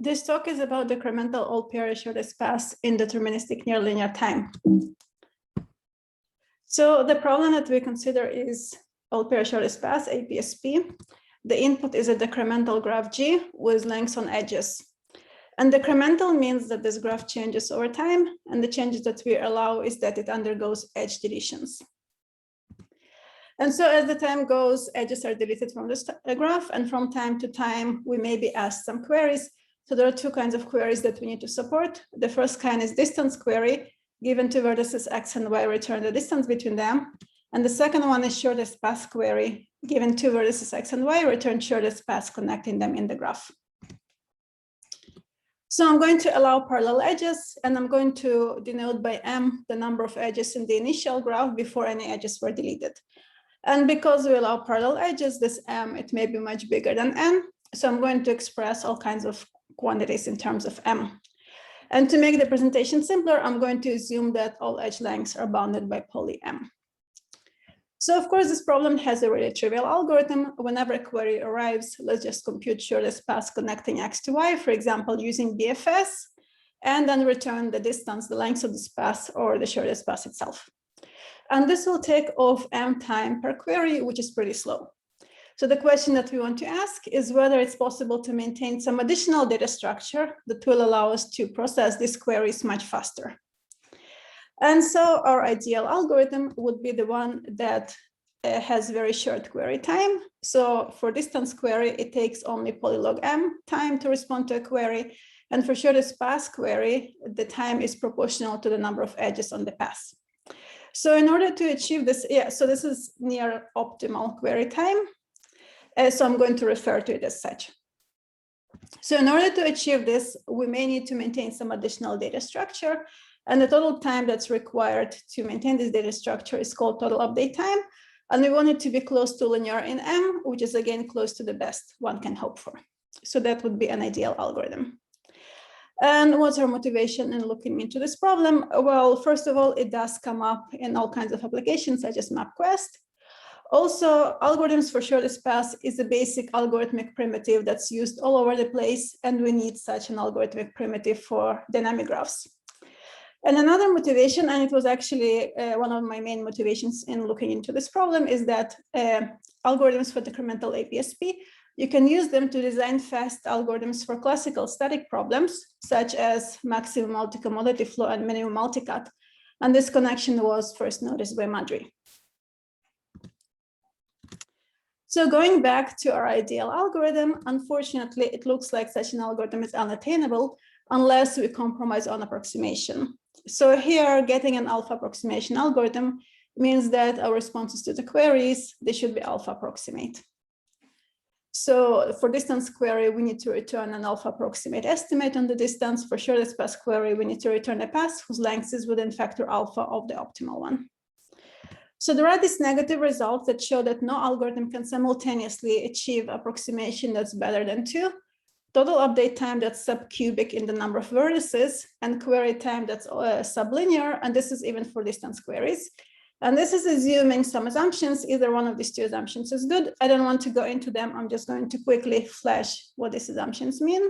This talk is about decremental all period shortest path in deterministic near linear time. So the problem that we consider is all period shortest path, APSP. The input is a decremental graph G with lengths on edges. And decremental means that this graph changes over time, and the changes that we allow is that it undergoes edge deletions. And so as the time goes, edges are deleted from this graph, and from time to time, we may be asked some queries. So there are two kinds of queries that we need to support. The first kind is distance query, given two vertices x and y, return the distance between them. And the second one is shortest path query, given two vertices x and y, return shortest path connecting them in the graph. So I'm going to allow parallel edges, and I'm going to denote by m the number of edges in the initial graph before any edges were deleted. And because we allow parallel edges, this m, it may be much bigger than n. So I'm going to express all kinds of quantities in terms of m. And to make the presentation simpler, I'm going to assume that all edge lengths are bounded by poly m. So of course, this problem has a really trivial algorithm. Whenever a query arrives, let's just compute shortest path connecting x to y, for example, using BFS, and then return the distance, the length of this path, or the shortest path itself. And this will take off m time per query, which is pretty slow. So the question that we want to ask is whether it's possible to maintain some additional data structure that will allow us to process these queries much faster. And so our ideal algorithm would be the one that has very short query time. So for distance query, it takes only polylog m time to respond to a query. And for shortest path query, the time is proportional to the number of edges on the path. So in order to achieve this, so this is near optimal query time. So I'm going to refer to it as such. So in order to achieve this, we may need to maintain some additional data structure. And the total time that's required to maintain this data structure is called total update time. And we want it to be close to linear in m, which is again close to the best one can hope for. So that would be an ideal algorithm. And what's our motivation in looking into this problem? Well, first of all, it does come up in all kinds of applications such as MapQuest. Also, algorithms for shortest path is a basic algorithmic primitive that's used all over the place, and we need such an algorithmic primitive for dynamic graphs. And another motivation, and it was actually one of my main motivations in looking into this problem, is that algorithms for decremental APSP, you can use them to design fast algorithms for classical static problems, such as maximum multicommodity flow and minimum multicut. And this connection was first noticed by Madri. So going back to our ideal algorithm, unfortunately, it looks like such an algorithm is unattainable unless we compromise on approximation. So here, getting an alpha approximation algorithm means that our responses to the queries, they should be alpha approximate. So for distance query, we need to return an alpha approximate estimate on the distance. For shortest path query, we need to return a path whose length is within factor alpha of the optimal one. So there are these negative results that show that no algorithm can simultaneously achieve approximation that's better than 2, total update time that's subcubic in the number of vertices, and query time that's sublinear, and this is even for distance queries. And this is assuming some assumptions. Either one of these two assumptions is good. I don't want to go into them. I'm just going to quickly flash what these assumptions mean.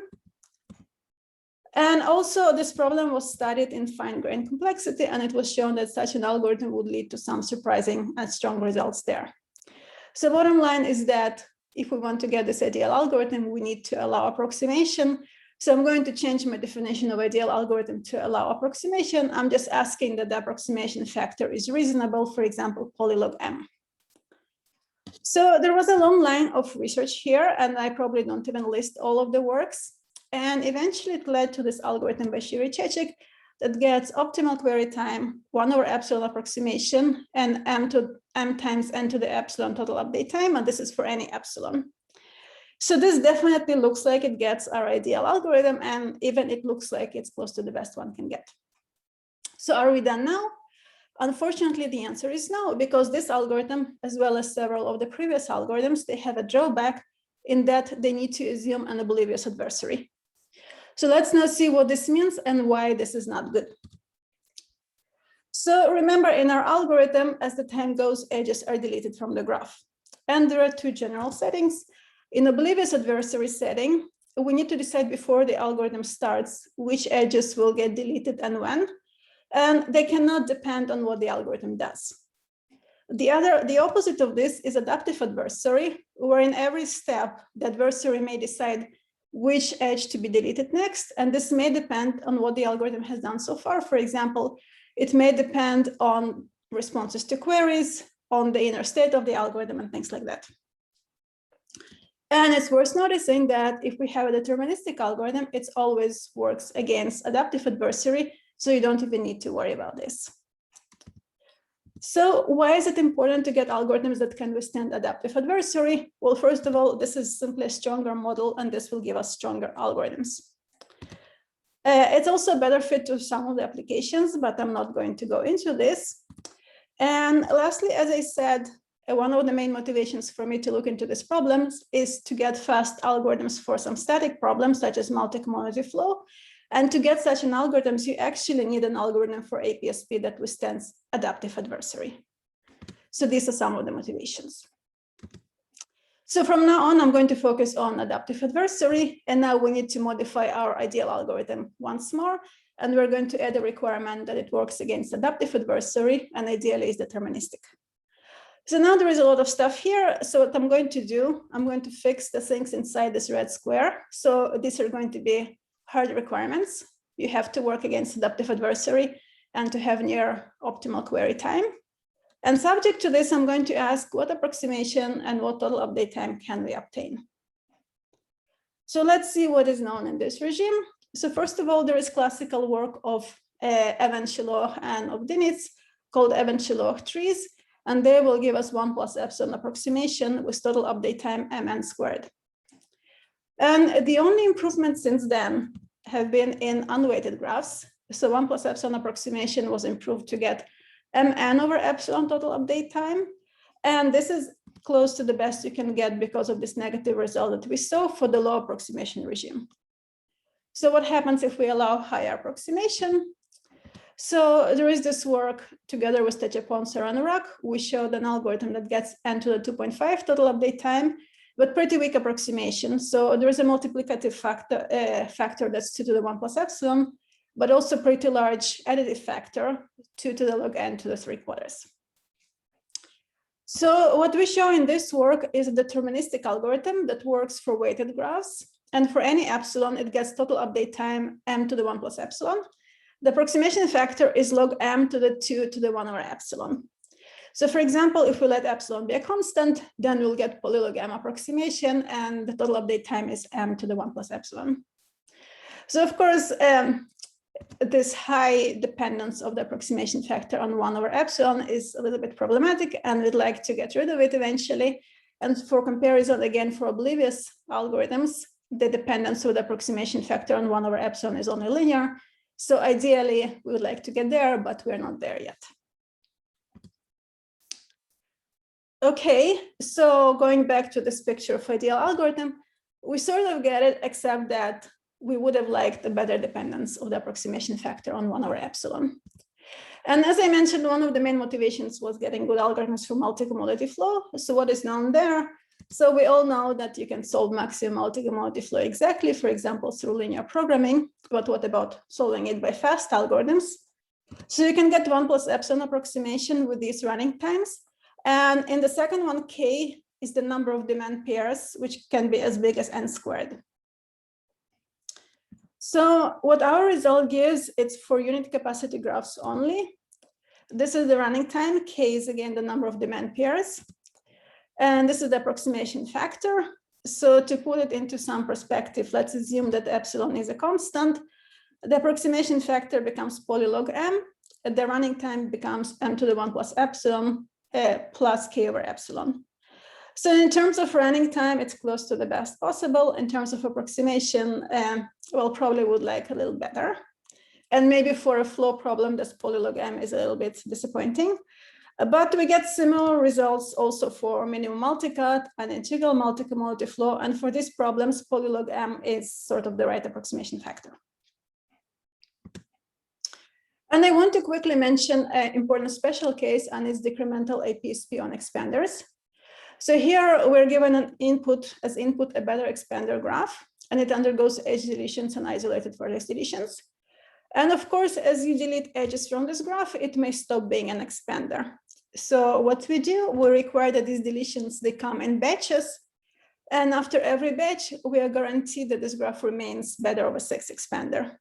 And also, this problem was studied in fine-grained complexity, and it was shown that such an algorithm would lead to some surprising and strong results there. So bottom line is that if we want to get this ideal algorithm, we need to allow approximation. So I'm going to change my definition of ideal algorithm to allow approximation. I'm just asking that the approximation factor is reasonable, for example, polylog m. So there was a long line of research here, and I probably don't even list all of the works. And eventually it led to this algorithm by Shiri-Chechik that gets optimal query time, 1 over epsilon approximation, and m times n to the epsilon total update time, and this is for any epsilon. So this definitely looks like it gets our ideal algorithm, and even it looks like it's close to the best one can get. So are we done now? Unfortunately, the answer is no, because this algorithm, as well as several of the previous algorithms, they have a drawback in that they need to assume an oblivious adversary. So let's now see what this means and why this is not good. So remember, in our algorithm, as the time goes, edges are deleted from the graph. And there are two general settings. In oblivious adversary setting, we need to decide before the algorithm starts which edges will get deleted and when, and they cannot depend on what the algorithm does. The opposite of this is adaptive adversary, where in every step, the adversary may decide which edge to be deleted next, and this may depend on what the algorithm has done so far. For example, it may depend on responses to queries, on the inner state of the algorithm, and things like that. And it's worth noticing that if we have a deterministic algorithm, it always works against adaptive adversary, so you don't even need to worry about this. So why is it important to get algorithms that can withstand adaptive adversary? Well, first of all, this is simply a stronger model, and this will give us stronger algorithms. It's also a better fit to some of the applications, but I'm not going to go into this. And lastly, as I said, one of the main motivations for me to look into these problems is to get fast algorithms for some static problems, such as multi-commodity flow. And to get such an algorithms, you actually need an algorithm for APSP that withstands adaptive adversary. So these are some of the motivations. So from now on, I'm going to focus on adaptive adversary. And now we need to modify our ideal algorithm once more. And we're going to add a requirement that it works against adaptive adversary and ideally is deterministic. So now there is a lot of stuff here. So what I'm going to do, I'm going to fix the things inside this red square. So these are going to be hard requirements. You have to work against adaptive adversary and to have near optimal query time. And subject to this, I'm going to ask what approximation and what total update time can we obtain. So let's see what is known in this regime. So first of all, there is classical work of Evans-Shiloh and of Dinitz called Evans-Shiloh trees, and they will give us 1 plus epsilon approximation with total update time mn squared. And the only improvements since then have been in unweighted graphs. So 1 plus epsilon approximation was improved to get mn over epsilon total update time. And this is close to the best you can get because of this negative result that we saw for the low approximation regime. So what happens if we allow higher approximation? So there is this work together with Techeponser and Rak. We showed an algorithm that gets n to the 2.5 total update time, but pretty weak approximation. So there is a multiplicative factor that's 2 to the 1 plus epsilon, but also pretty large additive factor, 2 to the log n to the 3/4. So what we show in this work is a deterministic algorithm that works for weighted graphs. And for any epsilon, it gets total update time m to the 1 plus epsilon. The approximation factor is log m to the 2 to the 1 over epsilon. So for example, if we let epsilon be a constant, then we'll get polylog m approximation, and the total update time is m to the 1 plus epsilon. So of course, this high dependence of the approximation factor on 1 over epsilon is a little bit problematic, and we'd like to get rid of it eventually. And for comparison, again, for oblivious algorithms, the dependence of the approximation factor on 1 over epsilon is only linear. So ideally, we would like to get there, but we're not there yet. Okay, so going back to this picture of ideal algorithm, we sort of get it, except that we would have liked a better dependence of the approximation factor on 1 over epsilon. And as I mentioned, one of the main motivations was getting good algorithms for multi-commodity flow. So what is known there? So we all know that you can solve maximum multi-commodity flow exactly, for example, through linear programming. But what about solving it by fast algorithms? So you can get 1 plus epsilon approximation with these running times. And in the second one, k is the number of demand pairs, which can be as big as n squared. So what our result gives, it's for unit capacity graphs only. This is the running time. K is again the number of demand pairs. And this is the approximation factor. So to put it into some perspective, let's assume that epsilon is a constant. The approximation factor becomes polylog m. The running time becomes m to the 1 plus epsilon plus k over epsilon. So in terms of running time, it's close to the best possible. In terms of approximation, well, probably would like a little better. And maybe for a flow problem, this polylog m is a little bit disappointing. But we get similar results also for minimum multicut and integral multi-commodity flow. And for these problems, polylog m is sort of the right approximation factor. And I want to quickly mention an important special case, and it's decremental APSP on expanders. So here we're given an input, as input, a better expander graph. and it undergoes edge deletions and isolated vertex deletions. And of course, as you delete edges from this graph, it may stop being an expander. So what we do, we require that these deletions, they come in batches. And after every batch, we are guaranteed that this graph remains better of a 6 expander.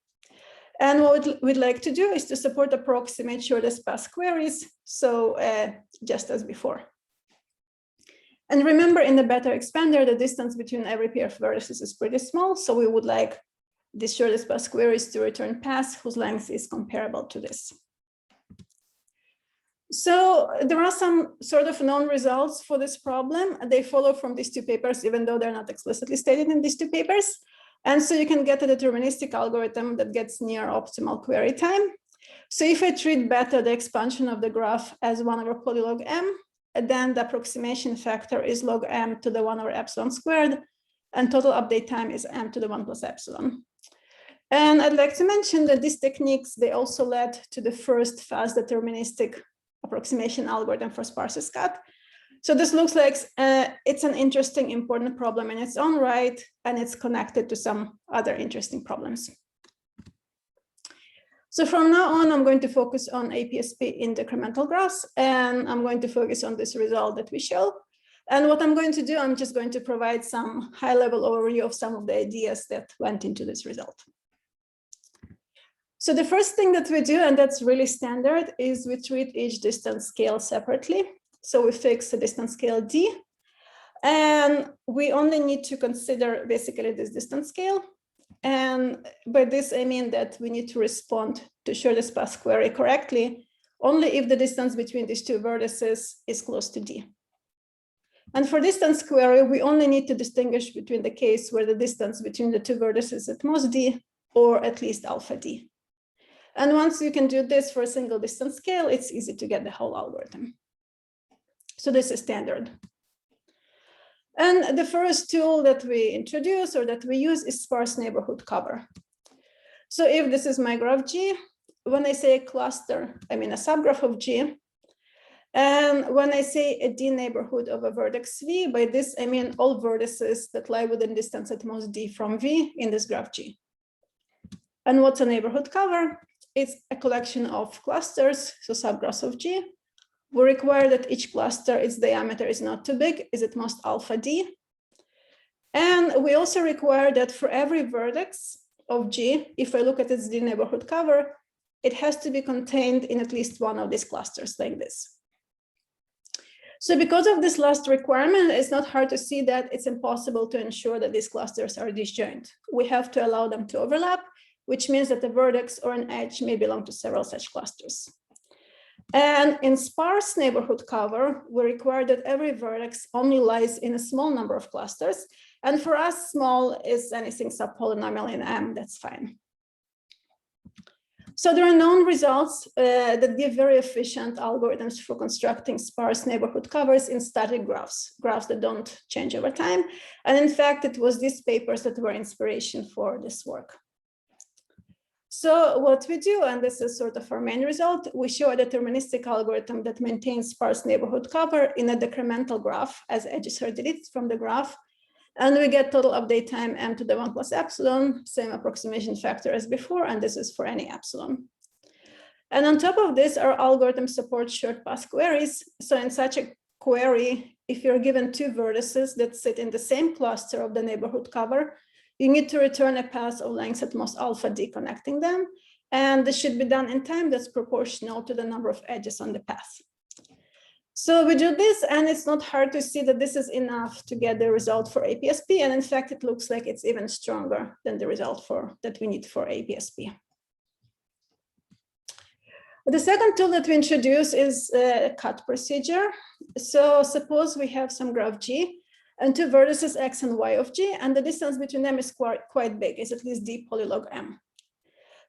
And what we'd like to do is to support approximate shortest path queries. So just as before. And remember, in the better expander, the distance between every pair of vertices is pretty small. So we would like this shortest path queries to return paths whose length is comparable to this. So there are some sort of known results for this problem. They follow from these two papers, even though they're not explicitly stated in these two papers. And so you can get a deterministic algorithm that gets near optimal query time. So if I treat beta the expansion of the graph as 1 over polylog m, then the approximation factor is log m to the 1 over epsilon squared, and total update time is m to the 1 plus epsilon. And I'd like to mention that these techniques, they also led to the first fast deterministic approximation algorithm for sparse cut. So this looks like it's an interesting, important problem in its own right, and it's connected to some other interesting problems. So from now on, I'm going to focus on APSP in decremental graphs, and I'm going to focus on this result that we show. And what I'm going to do, I'm just going to provide some high-level overview of some of the ideas that went into this result. So the first thing that we do, and that's really standard, is we treat each distance scale separately. So we fix the distance scale d, and we only need to consider basically this distance scale. And by this, I mean that we need to respond to shortest path query correctly, only if the distance between these two vertices is close to d. And for distance query, we only need to distinguish between the case where the distance between the two vertices is at most d, or at least alpha d. And once you can do this for a single distance scale, it's easy to get the whole algorithm. So this is standard. And the first tool that we introduce or that we use is sparse neighborhood cover. So if this is my graph G, when I say a cluster, I mean a subgraph of G. And when I say a D neighborhood of a vertex V, by this, I mean all vertices that lie within distance at most D from V in this graph G. And what's a neighborhood cover? It's a collection of clusters, so subgraphs of G. We require that each cluster, its diameter is not too big, is at most alpha D. And we also require that for every vertex of G, if I look at its D neighborhood cover, it has to be contained in at least one of these clusters like this. So because of this last requirement, it's not hard to see that it's impossible to ensure that these clusters are disjoint. We have to allow them to overlap, which means that the vertex or an edge may belong to several such clusters. And in sparse neighborhood cover, we require that every vertex only lies in a small number of clusters. And for us, small is anything subpolynomial in M, that's fine. So there are known results that give very efficient algorithms for constructing sparse neighborhood covers in static graphs, graphs that don't change over time. And in fact, it was these papers that were inspiration for this work. So what we do, and this is sort of our main result, we show a deterministic algorithm that maintains sparse neighborhood cover in a decremental graph as edges are deleted from the graph. And we get total update time m to the 1 plus epsilon, same approximation factor as before, and this is for any epsilon. And on top of this, our algorithm supports short path queries. So in such a query, if you're given two vertices that sit in the same cluster of the neighborhood cover, you need to return a path of length at most alpha d connecting them. And this should be done in time that's proportional to the number of edges on the path. So we do this, and it's not hard to see that this is enough to get the result for APSP. And in fact, it looks like it's even stronger than the result that we need for APSP. The second tool that we introduce is a cut procedure. So suppose we have some graph G and two vertices x and y of G, and the distance between them is quite big, it's at least d polylog m.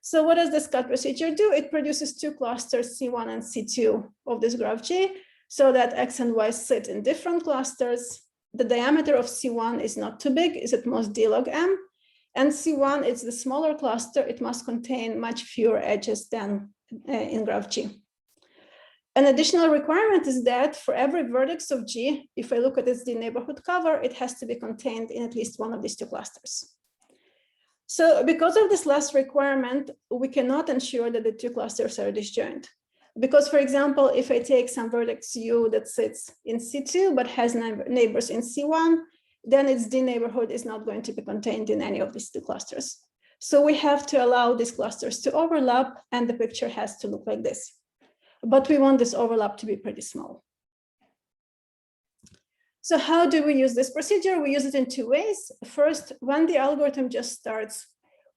So what does this cut procedure do? It produces two clusters, C1 and C2 of this graph G, so that x and y sit in different clusters. The diameter of C1 is not too big, it's at most d log m, and C1 is the smaller cluster, it must contain much fewer edges than in graph G. An additional requirement is that for every vertex of G, if I look at its D neighborhood cover, it has to be contained in at least one of these two clusters. So because of this last requirement, we cannot ensure that the two clusters are disjoint. Because, for example, if I take some vertex U that sits in C2 but has neighbors in C1, then its D neighborhood is not going to be contained in any of these two clusters. So we have to allow these clusters to overlap, and the picture has to look like this. But we want this overlap to be pretty small. So how do we use this procedure? We use it in two ways. First, when the algorithm just starts,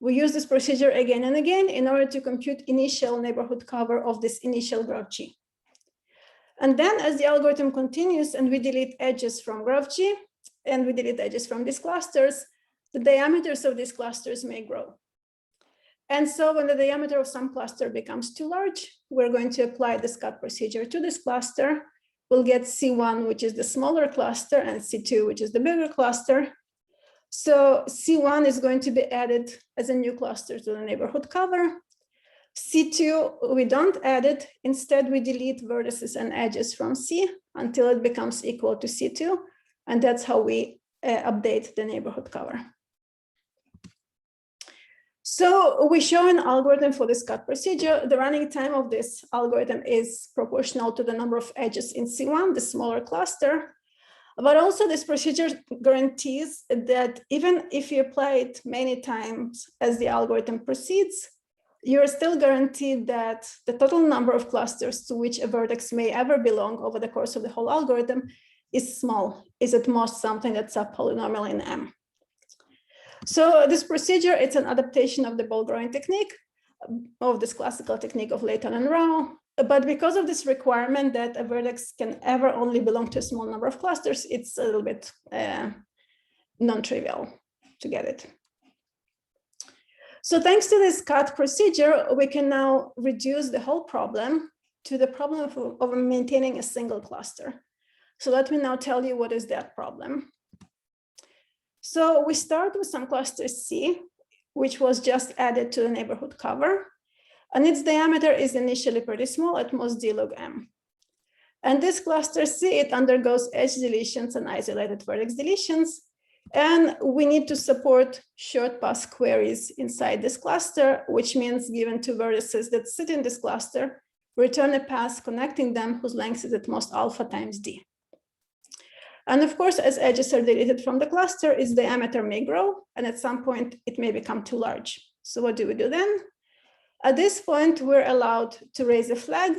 we use this procedure again and again in order to compute initial neighborhood cover of this initial graph G. And then as the algorithm continues and we delete edges from graph G, and we delete edges from these clusters, the diameters of these clusters may grow. And so when the diameter of some cluster becomes too large, we're going to apply this cut procedure to this cluster. We'll get C1, which is the smaller cluster, and C2, which is the bigger cluster. So C1 is going to be added as a new cluster to the neighborhood cover. C2, we don't add it. Instead, we delete vertices and edges from C until it becomes equal to C2. And that's how we update the neighborhood cover. So we show an algorithm for this cut procedure. The running time of this algorithm is proportional to the number of edges in C1, the smaller cluster. But also this procedure guarantees that even if you apply it many times as the algorithm proceeds, you're still guaranteed that the total number of clusters to which a vertex may ever belong over the course of the whole algorithm is small, is at most something that's a polynomial in M. So this procedure, it's an adaptation of the ball drawing technique, of this classical technique of Layton and Rao. But because of this requirement that a vertex can ever only belong to a small number of clusters, it's a little bit non-trivial to get it. So thanks to this cut procedure, we can now reduce the whole problem to the problem of maintaining a single cluster. So let me now tell you what is that problem. So we start with some cluster C, which was just added to the neighborhood cover. And its diameter is initially pretty small, at most d log m. And this cluster C, it undergoes edge deletions and isolated vertex deletions. And we need to support short pass queries inside this cluster, which means given two vertices that sit in this cluster, return a path connecting them whose length is at most alpha times d. And of course, as edges are deleted from the cluster, its diameter may grow, and at some point it may become too large. So what do we do then? At this point, we're allowed to raise a flag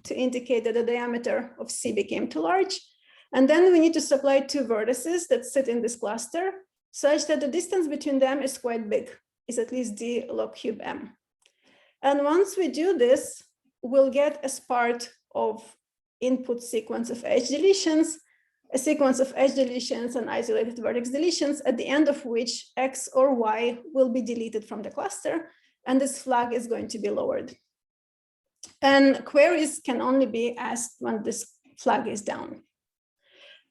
to indicate that the diameter of C became too large. And then we need to supply two vertices that sit in this cluster such that the distance between them is quite big, is at least d log cube m. And once we do this, we'll get as part of input sequence of edge deletions, a sequence of edge deletions and isolated vertex deletions, at the end of which X or Y will be deleted from the cluster, and this flag is going to be lowered. And queries can only be asked when this flag is down.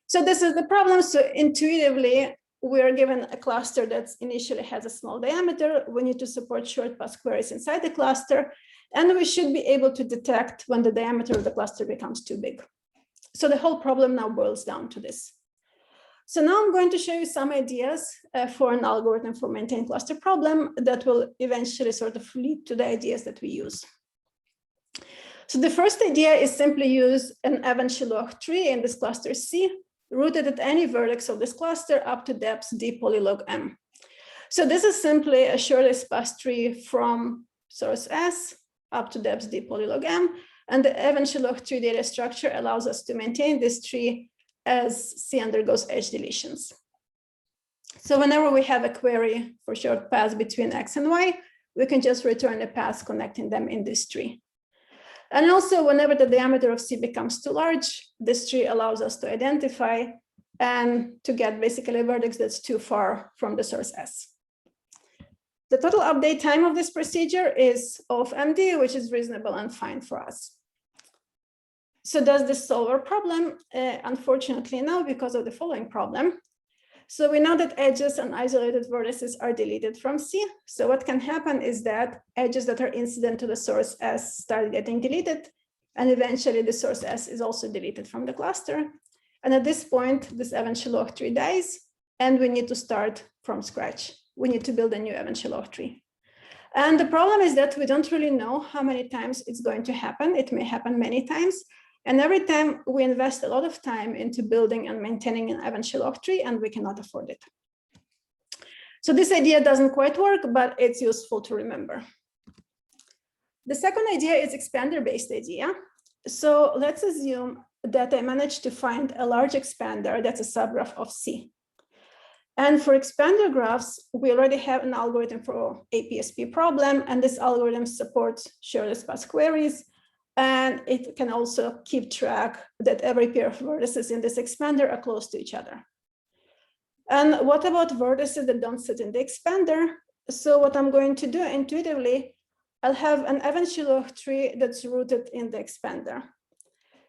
So this is the problem. So intuitively, we are given a cluster that initially has a small diameter. We need to support short pass queries inside the cluster, and we should be able to detect when the diameter of the cluster becomes too big. So the whole problem now boils down to this. So now I'm going to show you some ideas for an algorithm for maintained cluster problem that will eventually sort of lead to the ideas that we use. So the first idea is simply use an Evans-Shiluach tree in this cluster C, rooted at any vertex of this cluster up to depth d polylog m. So this is simply a shortest pass tree from source S up to depth d polylog m. And the Evans-Shiluach tree data structure allows us to maintain this tree as C undergoes edge deletions. So whenever we have a query for short paths between X and Y, we can just return a path connecting them in this tree. And also, whenever the diameter of C becomes too large, this tree allows us to identify and to get basically a vertex that's too far from the source S. The total update time of this procedure is O of MD, which is reasonable and fine for us. So does this solve our problem? Unfortunately, no, because of the following problem. So we know that edges and isolated vertices are deleted from C. So what can happen is that edges that are incident to the source S start getting deleted, and eventually the source S is also deleted from the cluster. And at this point, this Evans-Shiluach tree dies, and we need to start from scratch we need to build a new Evan-Shalom tree. And the problem is that we don't really know how many times it's going to happen. It may happen many times. And every time we invest a lot of time into building and maintaining an Evan-Shalom tree, and we cannot afford it. So this idea doesn't quite work, but it's useful to remember. The second idea is expander-based idea. So let's assume that I managed to find a large expander that's a subgraph of C. And for expander graphs, we already have an algorithm for APSP problem, and this algorithm supports shortest path queries. And it can also keep track that every pair of vertices in this expander are close to each other. And what about vertices that don't sit in the expander? So what I'm going to do intuitively, I'll have an Evan-Shalom tree that's rooted in the expander.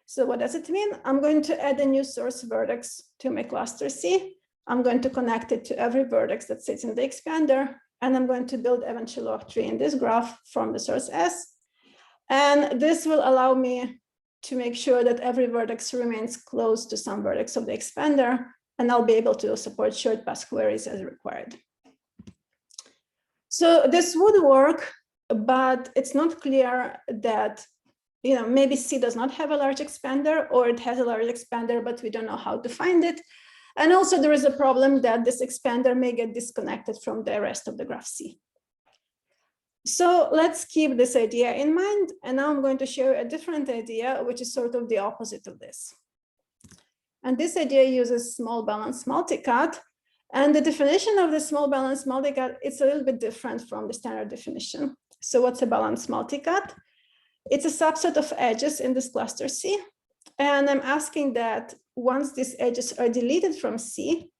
So what does it mean? I'm going to add a new source vertex to my cluster C. I'm going to connect it to every vertex that sits in the expander, and I'm going to build Evan-Shalom tree in this graph from the source S. And this will allow me to make sure that every vertex remains close to some vertex of the expander, and I'll be able to support short path queries as required. So this would work, but it's not clear that, maybe C does not have a large expander, or it has a large expander, but we don't know how to find it. And also there is a problem that this expander may get disconnected from the rest of the graph C. So let's keep this idea in mind. And now I'm going to show a different idea, which is sort of the opposite of this. And this idea uses small balanced multicut. And the definition of the small balanced multicut, it's a little bit different from the standard definition. So what's a balanced multicut? It's a subset of edges in this cluster C. And I'm asking that once these edges are deleted from C,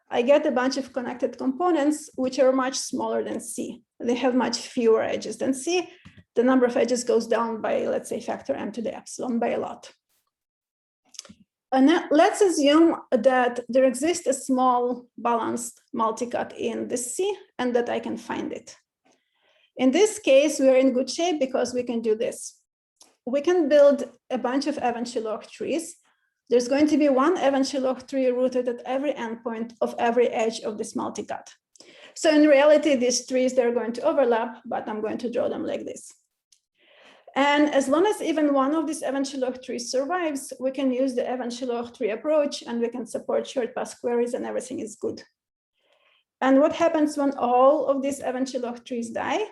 I get a bunch of connected components which are much smaller than C. They have much fewer edges than C. The number of edges goes down by, let's say, factor m to the epsilon by a lot. And now let's assume that there exists a small balanced multicut in this C and that I can find it. In this case, we are in good shape because we can do this. We can build a bunch of Evan-Shalom trees. There's going to be one Evan-Shalom tree rooted at every endpoint of every edge of this multicut. So in reality, these trees, they're going to overlap, but I'm going to draw them like this. And as long as even one of these Evan-Shalom trees survives, we can use the Evan-Shalom tree approach, and we can support short path queries, and everything is good. And what happens when all of these Evan-Shalom trees die?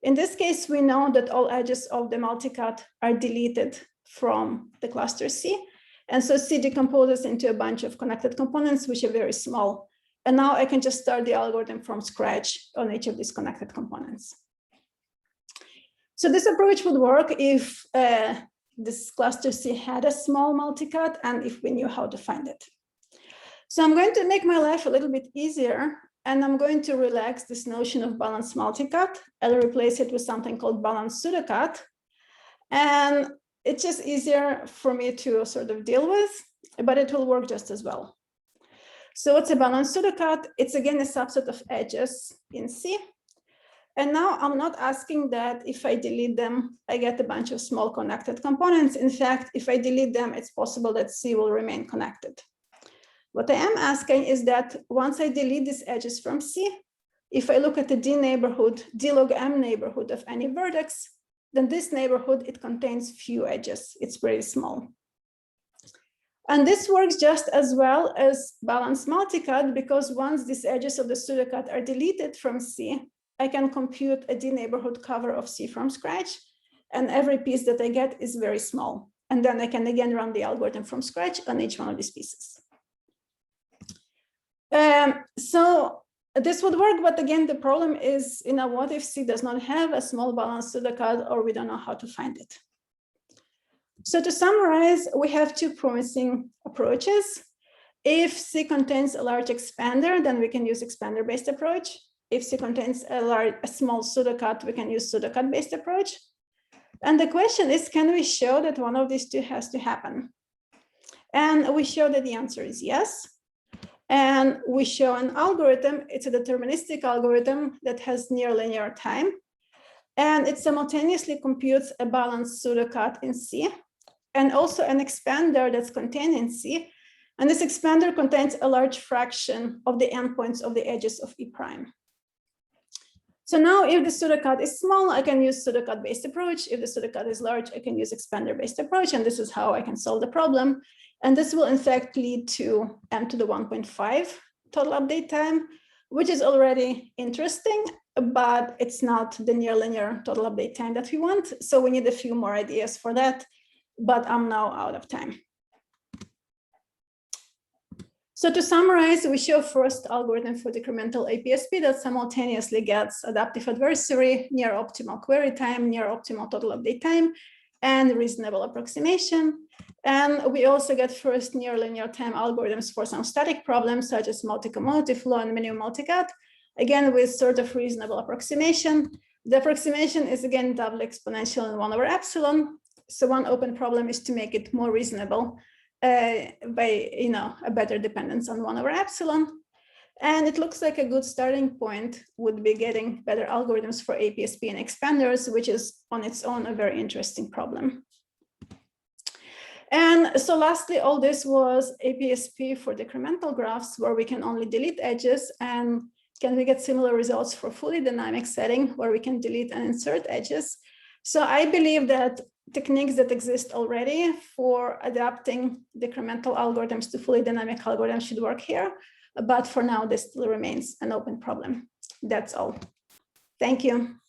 In this case, we know that all edges of the multicut are deleted from the cluster C. And so C decomposes into a bunch of connected components, which are very small. And now I can just start the algorithm from scratch on each of these connected components. So this approach would work if this cluster C had a small multicut and if we knew how to find it. So I'm going to make my life a little bit easier, and I'm going to relax this notion of balanced multicut. I'll replace it with something called balanced pseudocut. And it's just easier for me to sort of deal with, but it will work just as well. So what's a balanced pseudocut? It's again a subset of edges in C. And now I'm not asking that if I delete them, I get a bunch of small connected components. In fact, if I delete them, it's possible that C will remain connected. What I am asking is that once I delete these edges from C, if I look at the D neighborhood, D log M neighborhood of any vertex, then this neighborhood, it contains few edges. It's very small. And this works just as well as balanced multicut, because once these edges of the pseudocut are deleted from C, I can compute a D neighborhood cover of C from scratch, and every piece that I get is very small. And then I can again run the algorithm from scratch on each one of these pieces. So this would work, but again, the problem is, what if C does not have a small balanced pseudocut, or we don't know how to find it? So to summarize, we have two promising approaches. If C contains a large expander, then we can use expander-based approach. If C contains a small pseudocut, we can use pseudocut-based approach. And the question is, can we show that one of these two has to happen? And we show that the answer is yes. And we show an algorithm. It's a deterministic algorithm that has near linear time. And it simultaneously computes a balanced pseudocut in C, and also an expander that's contained in C. And this expander contains a large fraction of the endpoints of the edges of E prime. So now if the pseudocut is small, I can use pseudocut-based approach. If the pseudocut is large, I can use expander-based approach, and this is how I can solve the problem. And this will in fact lead to m to the 1.5 total update time, which is already interesting, but it's not the near linear total update time that we want. So we need a few more ideas for that, but I'm now out of time. So to summarize, we show first algorithm for decremental APSP that simultaneously gets adaptive adversary, near optimal query time, near optimal total update time, and reasonable approximation. And we also get first near linear time algorithms for some static problems such as multi-commutative flow and minimum multi-cut, again with sort of reasonable approximation. The approximation is again double exponential in 1 over epsilon. So one open problem is to make it more reasonable by a better dependence on 1 over epsilon. And it looks like a good starting point would be getting better algorithms for APSP and expanders, which is on its own a very interesting problem. And so lastly, all this was APSP for decremental graphs where we can only delete edges. And can we get similar results for fully dynamic setting where we can delete and insert edges? So I believe that techniques that exist already for adapting decremental algorithms to fully dynamic algorithms should work here. But for now, this still remains an open problem. That's all. Thank you.